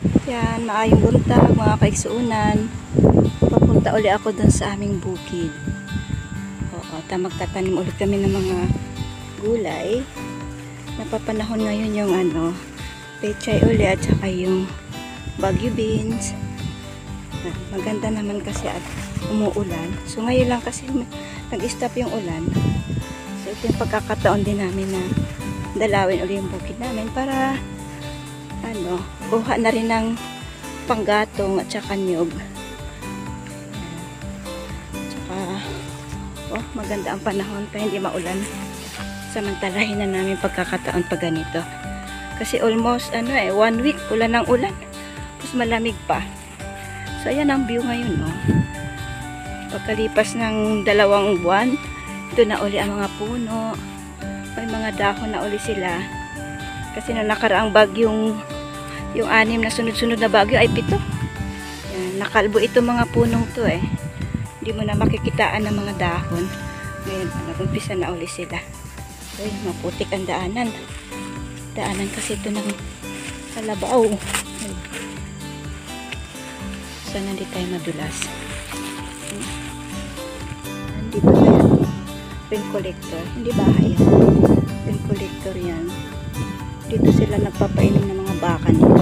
Yan, maayong buntag mga kaigsuunan. Papunta uli ako dun sa aming bukid. Oo, magtatanim ulit kami ng mga gulay. Napapanahon ngayon yung pechay uli at saka yung bagyo beans. Maganda naman kasi at umuulan. So ngayon lang kasi nag-stop yung ulan. So ito yung pagkakataon din namin na dalawin uli yung bukid namin para kuha na rin ng panggatong at saka niyog. Tsaka maganda ang panahon pa, hindi maulan. Samantalahin na namin pagkakataon pag ganito. Kasi almost 1 week ulan ng ulan. Tapos malamig pa. So ayan ang view ngayon, no. Pagkalipas ng 2 buwan, ito na uli ang mga puno. May mga dahon na uli sila. Kasi nung nakaraang bagyong yung 6 na sunod-sunod na bagyo ay 7. Yan, nakalbo ito mga punong to eh. Hindi mo na makikitaan ng mga dahon. Ngayon, nag-umpisa na uli sila. So, yun, maputik ang daanan. Daanan kasi ito ng kalabaw. Sana hindi tayo madulas. Nandito na yan. Pin collector. Hindi bahay yan. Pin collector yan. Dito sila nagpapainom ng mga baka nila.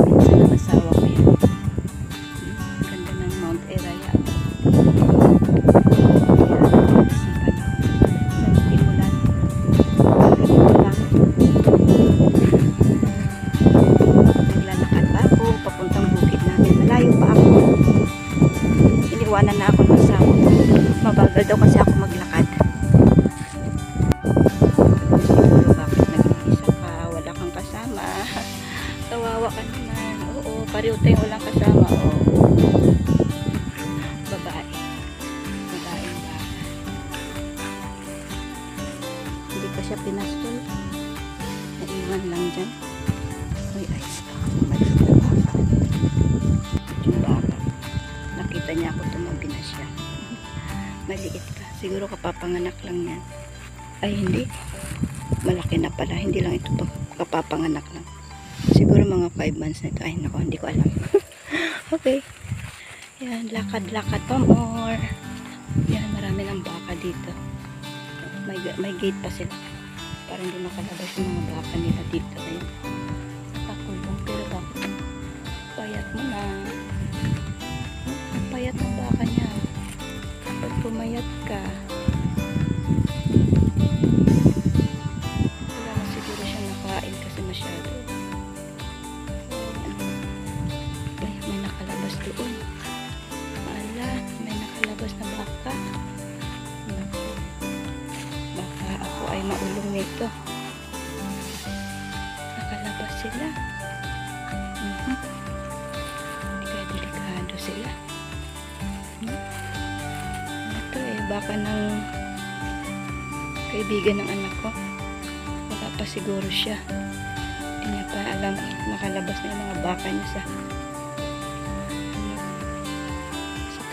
Minsan ang asawa ko yan. Ganda ng Mount Eraya. Sa timulan. Ganito lang. Naglalakad pa ako. Papuntang bukid namin. Malayo pa ako. Iniwanan na ako ng asawa ko. Mabagal daw kasi ako maglakad. Siguro bakit nag-iisa ka, wala kang kasama. Kawawa ka naman. Oo, pareho tayong walang kasama. Oo. Babae. Babaeng baka. Hindi pa siya pinastol. Naiwan lang dyan. Uy, ayos ka. Malis na baka. Yung baka. Nakita niya ako, tumabi na siya. Maliit pa. Siguro kapapanganak lang yan. Ay, hindi. Malaki na pala. Hindi lang ito kapapanganak lang. Siguro mga 5 months na ito. Ay, naku, hindi ko alam. Okay. Yan, lakad-lakad pa more. Yan, marami ng baka dito. May gate pa sila. Para hindi makalabas yung mga baka nila dito. Ayan. Nakakulong. Pero bakit? Payat mo na. Payat ang baka niya. Pag pumayat ka, wala na siguro siya nakain kasi masyado. Ay, may nakalabas doon. Maala, may nakalabas na baka. Baka ako ay maulong nito. Nakalabas sila. Kaya delikado sila. Baka ng kaibigan ng anak ko. Wala pa siguro siya. Hindi niya pa alam nakalabas na yung mga baka niya sa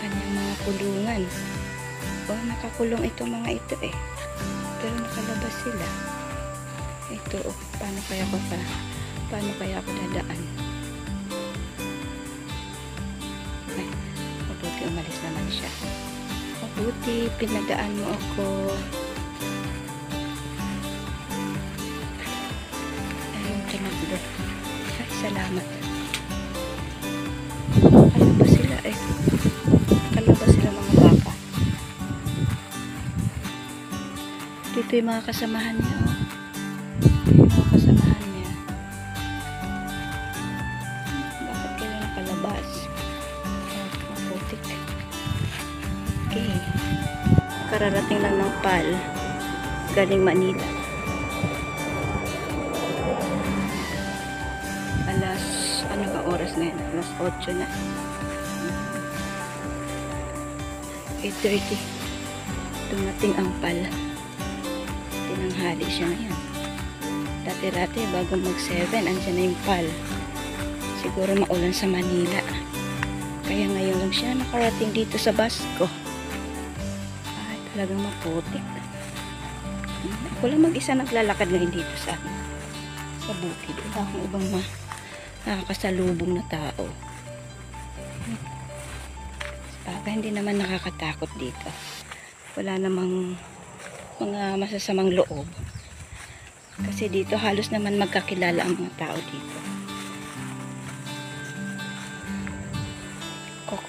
kanyang mga kulungan. Nakakulong ito mga ito eh. Pero nakalabas sila. Ito paano kaya ako dadaan? Ay, mabuti umalis naman siya. Mabuti, pinadaan mo ako. Ayun, tinakbo. Ay, salamat. Kalabas sila eh. Kalabas sila mga baka. Dito yung mga kasamahan niya. Yung mga kasamahan niya. Bakit kayo nakalabas? Maputik. Okay. Kararating lang ng PAL galing Manila. Alas, ano ba oras na yun? Alas 8 na. 8:30. Dumating ang PAL. Tinanghali siya ngayon. Dati-dati bago mag 7, andyan na yung PAL. Siguro maulan sa Manila. Kaya ngayon lang siya nakarating dito sa Basco. Ay, talagang maputik. Ako lang mag-isa naglalakad ngayon dito sa bukid. Wala akong ibang nakakasalubong na tao. Baka hindi naman nakakatakot dito. Wala namang mga masasamang loob. Kasi dito halos naman magkakilala ang mga tao dito.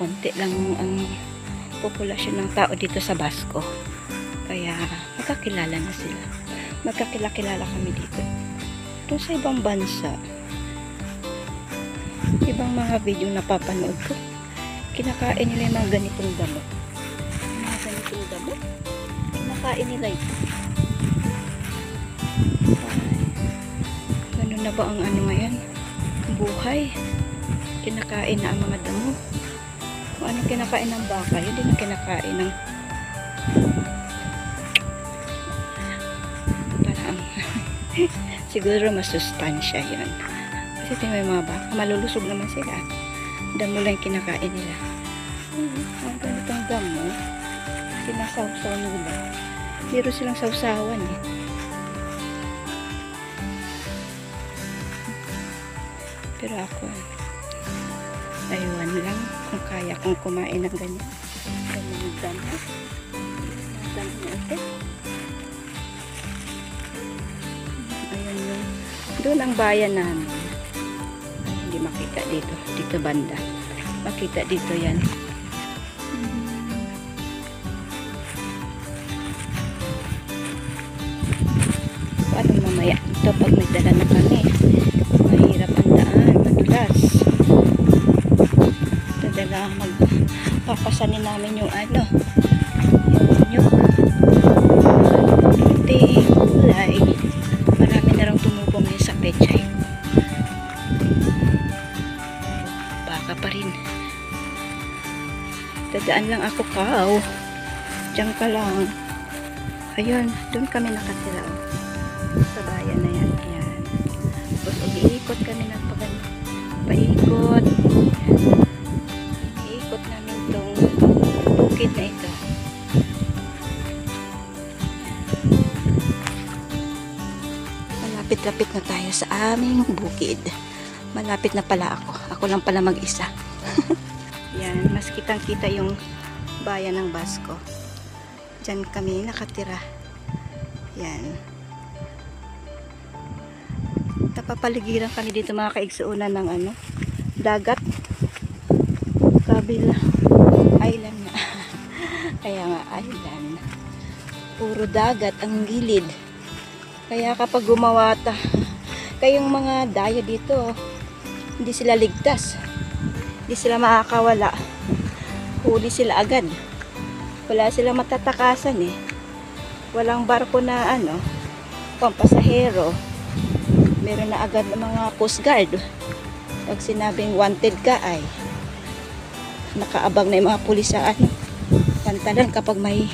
Konti lang ang populasyon ng tao dito sa Basco. Kaya magkakilala na sila. Magkakilala kami dito. Doon sa ibang bansa, ibang mga video napapanood ko, kinakain nila yung mga ganitong damo. Mga ganitong damo, kinakain nila ito. Ganun na ba ang ano ngayon? Buhay. Kinakain na ang mga damo. Kung ano kinakain ng baka, yun din ang kinakain ng parang siguro masustansya yun. Kasi tingnan yung mga baka, malulusog naman sila. Damo lang yung kinakain nila. Ang ganitong damo, sinasawsaw nila. Meron silang sawsawan eh. Pero ako, aywan lang kung kaya kong kumain ng ganyan. Ganyan damo. Damo na ito. Ayun yung, doon ang bayan namin. Ay, hindi makita dito. Dito banda. Makita dito yan. Paano mamaya? Ito pag may dala na kami. Mahirap ang daan. Madulas. Dala magpapasanin namin yung ano. Yung puti, kulay. Marami na lang tumubo ngayon sa pechay. Baka pa rin. Dadaan lang ako kaw. Diyan ka lang. Ayun, doon kami nakatira. Sa bayan na yan. Ayan. Tapos umiikot kami ng paikot. Iikot namin itong bukid na ito. Malapit-lapit na tayo sa aming bukid. Malapit na pala ako. Ako lang pala mag-isa. Yan, mas kitang-kita yung bayan ng Basco. Diyan kami nakatira. Yan. Napapaligiran kami dito mga kaigsuunan ng ano, dagat. Kabila. Island na. Kaya nga, island. Puro dagat ang gilid. Kaya kapag gumawa kayong mga dayo dito, hindi sila ligtas. Hindi sila makakawala. Huli sila agad. Wala silang matatakasan eh. Walang barko na ano, pampasahero. Meron na agad ng mga coast guard. Pag sinabing wanted ka ay nakaabang na yung mga pulis sa ano, pantalan kapag may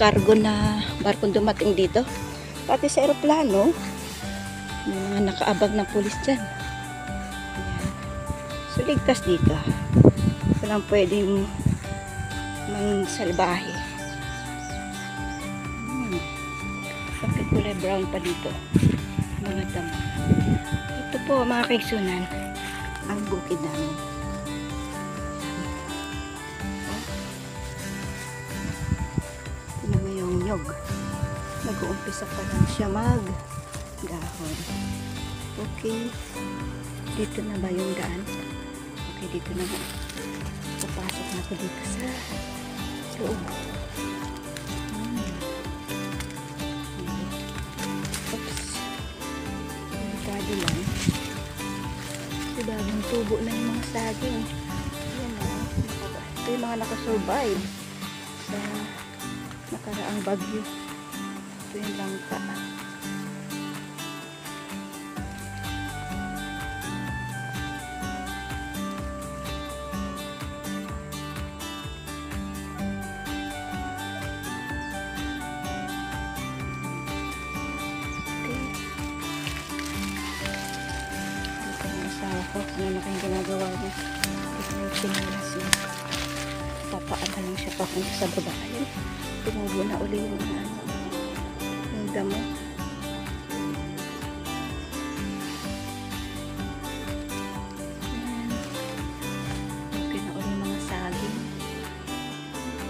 cargo na barkong dumating dito. Pati sa aeroplano, may mga nakaabang na pulis dyan. Ayan. So, ligtas dito. Walang pwedeng salbahe. Bakit kulay brown pa dito? Mga damo. Ito po mga kaigsunan, ang bukid namin. Ito na yung nyog. Nag-uumpisa pa lang siya mag-dahon. Okay. Dito na ba yung daan? Okay, dito na ba? Papasok na ako dito sa loob. Oops. Delikado lang. Kasi bagong tubo na yung mga saging. Ayan o. Ito yung mga nakasurvive sa nakaraang bagyo. Ito yung langka. Ako, ano na kayong ginagawa niya? Ito yung sinilas niya. Papaala lang siya papunta sa baba. Ayun, tumubo na uli yung ano, yung damo. Ayan. Okay na ulit mga saging.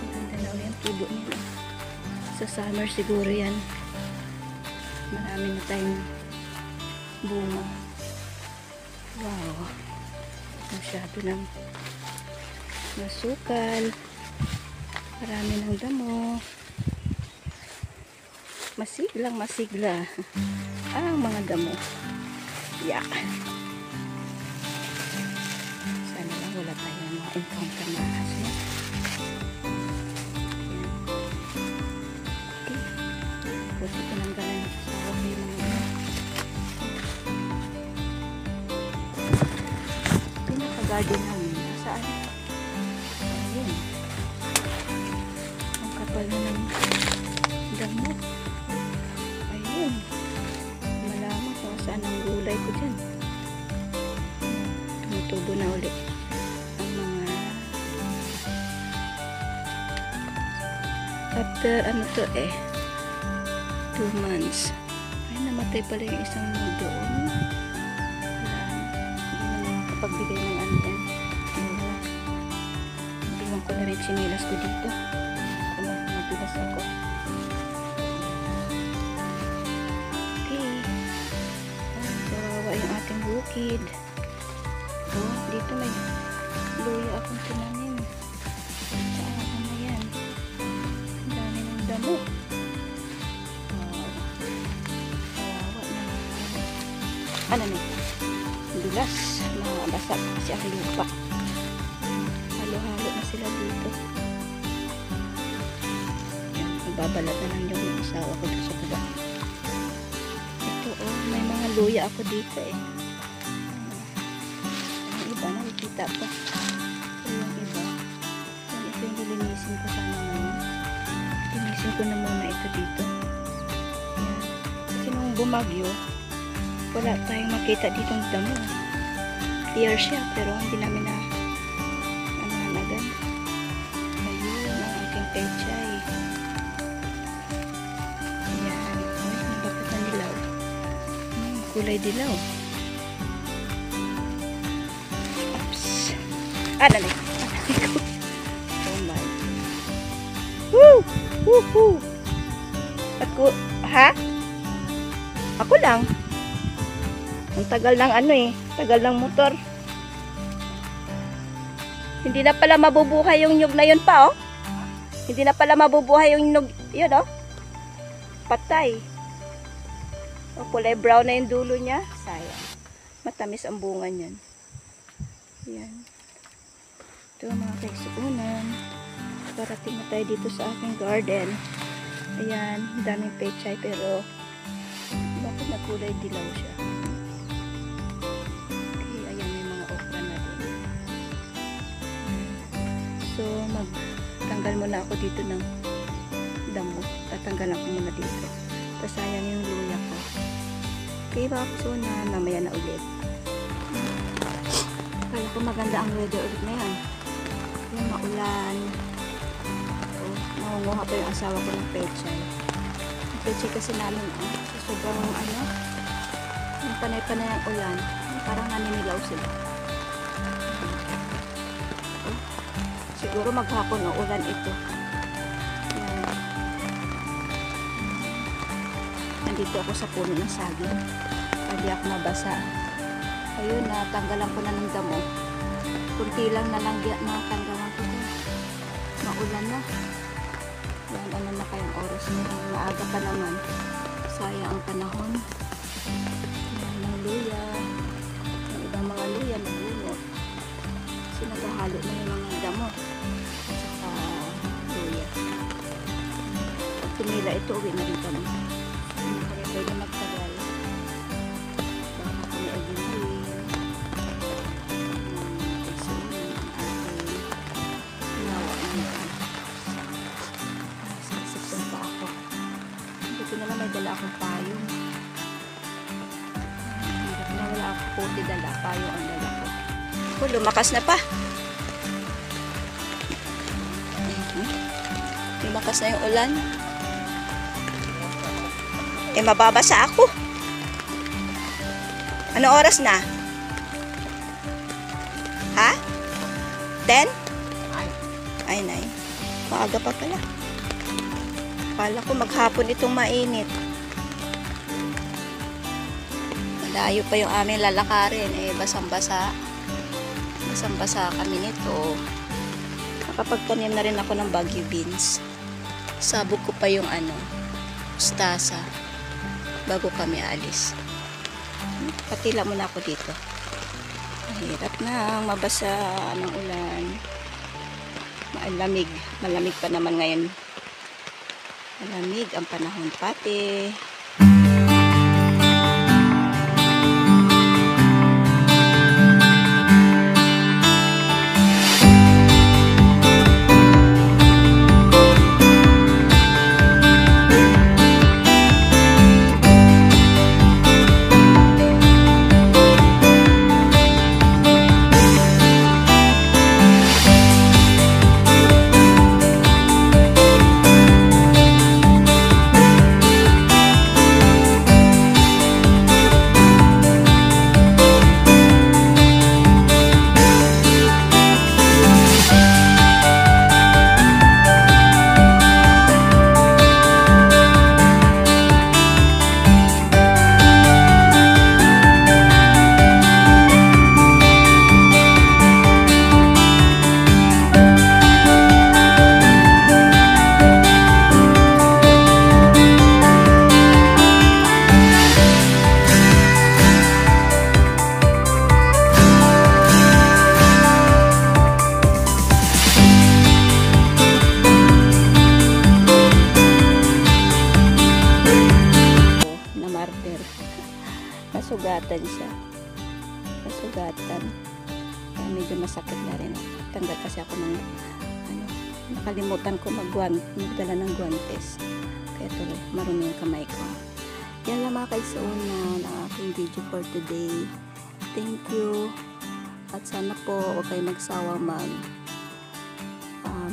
Maganda na ulit ang tubo nila. Sa summer siguro yan. Marami na tayong bunga. Wow. Masyado ng masukal. Marami ng damo. Masiglang masigla ang mga damo. Yeah. Sana lang wala tayong mga encounter na aso. Okay. Buti ko nang galan sa okay mga pinaka-garden namin. Nasaan? Ayun. Ang kapal na ng damo. Ayun. Malaman kung saan ang gulay ko dyan. Tumutubo na ulit ang mga after ano to 2 months. Ay, namatay pala yung isang doon. Wala. Hindi na nakapagbigay ng ano yan. Iwan ko na rin sinilas ko dito. Madulas ako. Okay. Kawawa yung ating bukid. Oh, dito may luya akong tinanim. Saan na yan? Ang dami ng damo. Wow. Kawawa na. Ano na? Dulas. Nabasa kasi ang lupa. Halo-halo na sila dito. Yan, magbabalat na lang yung asawa ko doon sa baba. Ito may mga luya ako dito Yung iba nakikita pa. Ito yung iba. Yan, ito yung lilinisin ko sana ngayon. Linisin ko na muna ito dito. Yan. Kasi nung bumagyo, wala tayong makita ditong damo. Clear siya pero hindi namin na agad. Ayun, ang aking pechay. Ayan. Ay, bakit na nilaw? Kulay dilaw. Oops. Dali. Oh my. Woo! Woohoo! Ha? Ako lang. Ang tagal ng tagal ng motor. Hindi na pala mabubuhay yung nyug na yun pa, Hindi na pala mabubuhay yung nyug, yun, Patay. Kulay brown na yung dulo niya. Sayang. Matamis ang bunga niyan. Yan. Ito mga kaisuunan. Parating na tayo dito sa aking garden. Ayan. Daming pechay pero bakit na kulay dilaw siya? So, magtanggal muna ako dito ng damo. Tatanggalan ko muna dito. Tapos sayang yung luya ko. Okay, so na mamaya na ulit. Kala ko maganda ang weather ulit na yan. Yung maulan. So, nangunguha pa yung asawa ko ng pechay. Yung pechay kasi namin, so sobrang yung panay-panay ang ulan. Parang naninilaw sila. Siguro maghapon o ulan ito. Yan. Nandito ako sa puno ng saging. Hindi ako mabasa. Ayun, natanggalan ko na ng damo. Kunti lang natanggalan ko ito. Maulan na. Yan, ano na kayang oras nila. Maaga pa naman. Sayang ang panahon. Yan, ng luya. Yung ibang mga luya, nabunot. Kasi naghahalo na yung mga damo. Saka luya. Pag tumila ito, uwi na rin kami. Hindi kami pwede magtagal. Baka kami ay ginuwi. Kasi yun ang aking ginawa nito. Sasipon pa ako. Buti naman may dala akong payong. Hirap na wala akong puti dala. Payong ang dala ko. Lumakas na pa. Lumakas na yung ulan. Eh, mababasa ako. Ano oras na? Ha? 10? Ay, 9. Maaga pa pala. Kala ko maghapon itong mainit. Malayo pa yung aming lalakarin. Eh, basang-basa. Basang-basa kami nito. Nakapagtanim na rin ako ng Baguio beans. Sabog ko pa yung mustasa bago kami alis. Patila muna ako dito. Mahirap na mabasa ng ulan. Malamig. Malamig pa naman ngayon. Malamig ang panahon pati. Nasugatan siya. Nasugatan. Kaya medyo masakit na rin. Tanggal kasi ako ng nakalimutan ko magdala ng guantes. Kaya tuloy, marumi yung kamay ko. Yan lang mga kaisuuna ng aking video for today. Thank you. At sana po huwag kayo magsawang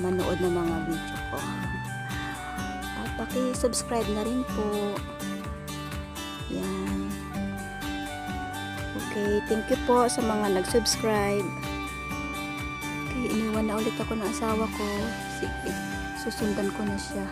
manood ng mga video ko. At paki-subscribe na rin po. Yan. Okay, thank you po sa mga nag-subscribe. Okay, iniwan na ulit ako ng asawa ko. Sige, susundan ko na siya.